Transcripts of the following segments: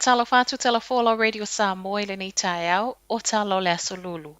talo fatu telefola radio Samoa i le nei tae au o talo le aso lulu.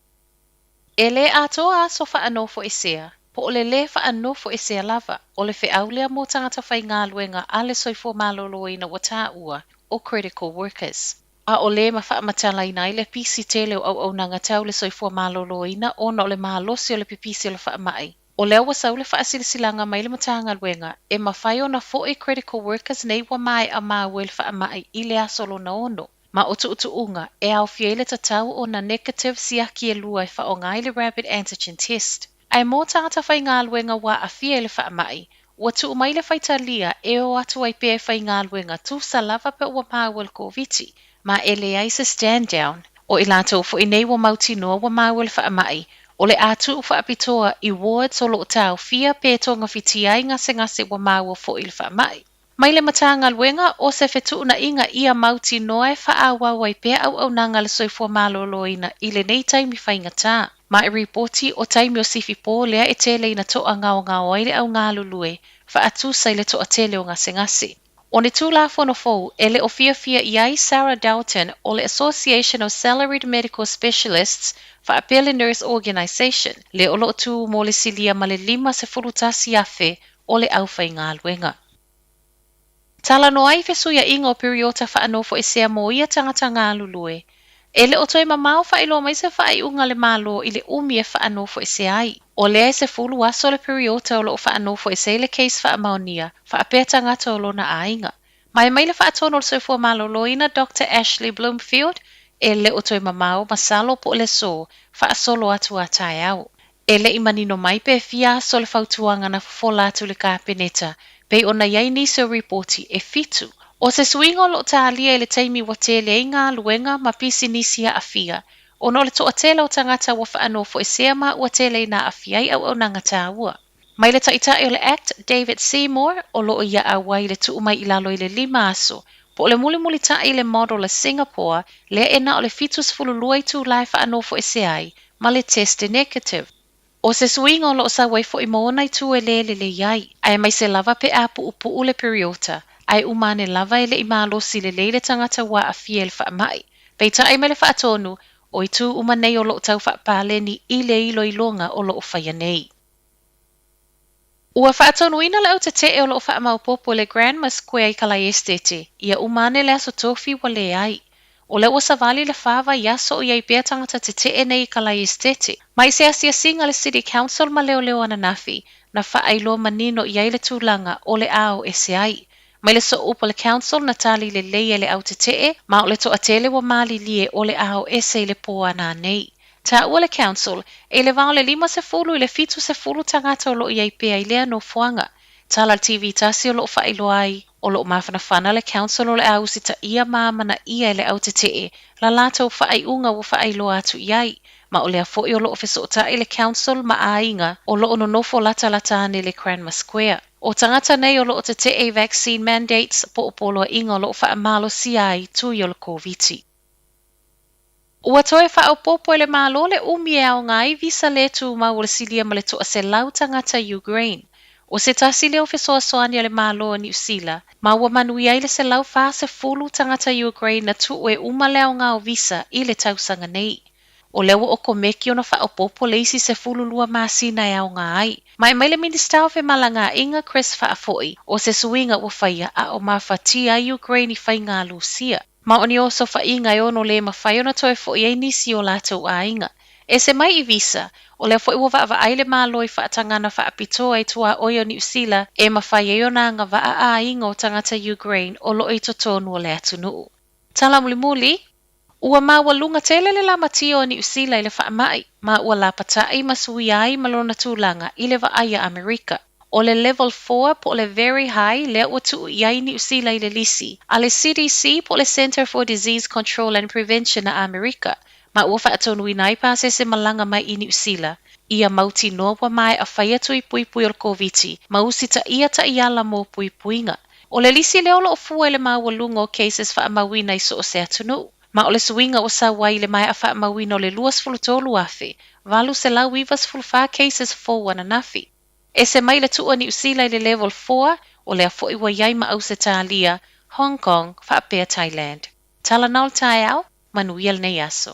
E le atoa so whaanofo e sea, po o le whaanofo e sea lava, o le whiaulea mo tangata whai ngā luenga a le soifo malolo ina wata ua o critical workers. A o le ma whaamatala ina i le pisi tele o au nanga tau le soifo malolo ina o na o le mahalosi o le pipisi o le whaamai. O lea wasau le whaasilisilanga mai le matanga luenga e mawhai o na foe critical workers nei wa mai a mawe le whaamai i le asolo na ono. Ma o tu unga e au fiele tatau o na negative siaki e lua e whaonga i le rapid antigen test. Ai mō tangata whai ngā luenga wa a fiele whaamai, ua tu mai le whaitalia e o atu ai pē whai ngā luenga tu sa lava pe ua mawe le COVID. Ma e le ai se stand down o i lato fo i nei wa mauti noa wa mawe le whaamai. O le atu whaapitoa i wards o lo tau fia pētonga whitiai ngase wa maua fo il whaamai. Mai le matanga luenga o se whetu na inga ia mauti noa e whaawa wai pēr au nanga le soifua maloloina i le nei taimi whainga tā. Ma e ripoti o taimi o sifi pō lea e tele ina toa ngao ai le au ngā lulue, whaatu sai le toa tele o ngase. O ne tūlafo no fou, e le o fia iai Sarah Doughton o le Association of Salaried Medical Specialists Whaapele Nurse Organisation, le o loo tū mo le silia ma le 5 afe o le au whai ngā luenga. Tala no ai fesuia inga o periota whaanofo e sea mo ia tangata ngā lulue. E le o toi mamau whailo mai se whai unga le malo i le umi e whaanofo e sea ai. O lea se fulu aso le periota o loo whaanofo e sea le case whaamaunia, whaapea tangata o lona ainga. Mai le whaatono le soifua maloloina Dr. Ashley Bloomfield, e le o toi mamau masalo po le so, whaasolo atu a tae au. E le imanino mai pe fia so le whautuanga na fola atu le kāpeneta, pe ona iai nisi o reporti e fitu. O se suingo lo tālia e le taimi wa tele ngā luenga ma pisi nisi a afia. O no le toa tele o tangata wa whaanofo e sea ma wa tele na afiai au nanga tā ua. Mai le taitai o le Act David Seymour o lo ia a wai le tu mai ilalo i le 5 aso. Po o le muli tai le model le Singapore, le ena o le fitus fulului tu lai whaanofo e seai, ma le test negative. O se suinga o lo sa wai fo i moona i tu e le iai, ai mai se lava pe apu upu le periota, ai umane lava e le imalosi le tangata wa a fiel whaamai. Peita ai mai le whaatonu, o i tu umanei o lo tau whaapale ni i le ilo ilonga o lo whaianei. Ua whaatonu ina le au te te o lo whaamau popo le Grandma Square i kalai estete, ia umane le aso tofi wa le ai. O le ua savali le whawa i aso o iai pēr tangata te te nei i kalai estete. Mai se asia singa le City Council ma leo ananafi, na whaailoa manino i ai le tūlanga o le ao e se ai. Mai le so upa le Council na tali le leia le au te te ma o le toa tele wa mali lie o le ao e se le poa nā nei. Ta ua le Council, e le vao le 5 i le fitu se fulu tangata o lo iai pēr i lea no fuanga. Tala le TV tasi o lo whaailoa ai, o lo mawhanawhana le Council o le au sita ia mamana ia le au te la lata o whaaiunga wa whaailoa atu iai. Ma o lea fo i o lo ofisota i le Council ma ainga o lo ono nofo lata ane le Grandma Square. O tangata nei o lo te vaccine mandates po o polo inga o lo whaamalo si ai tui o le COVID. Ua toe whao popo le malo le umi au ngai visa le tu ma ua silia ma le toa se lau tangata Ukraine. O se tasi leo fesoa soania le malo ni usila, ma ua manui ai le se lau wha se fulu tangata Ukraine na tu e uma leo ngao visa i le tausanga nei. O lewa o komeki ona wha o popo leisi se fululua masina e au ngā ai. Mai le minister fe malanga inga Chris Whaafoi o se suinga ua whaia a o mawhatia Ukraine i whai ngā Lucia. Ma oni oso whainga e ono le mawhai ona toe fo i nisi o lātou a inga. E se mai i visa, o lea fo i ua wa aile māloi whaatangana whaapitoa i tua oio ni usila e mawhai e ona anga wa a inga o tangata Ukraine o lo i totonu o le atunuu. Tala muli, ua maua lunga tele le lama tio ni usila i le whaamai, ma ua la patai masui ai malona tūlanga i le vaaya Amerika. O le level 4 po le very high le ua tuu iai ni usila i le lisi, a le CDC po le Center for Disease Control and Prevention na Amerika, ma ua whaatonu inai pase se malanga mai i ni usila. Ia mauti noa mai a whaia tui pui o le COVID, ma usita ia ta iala mo pui puinga. O le lisi leo lo ofua le maua lunga o cases whaamawina i so o se atunu. Ma o le suinga o sa wai le mai a whaamawina o le 2 afe, valu se lau ivas fulfa cases fo wana nafi. E se mai le tua ni usila i le level 4, o le a fo iwa iai ma au se tālia, Hong Kong, whaapea Thailand. Tala na o le taeao, manuia lenei aso.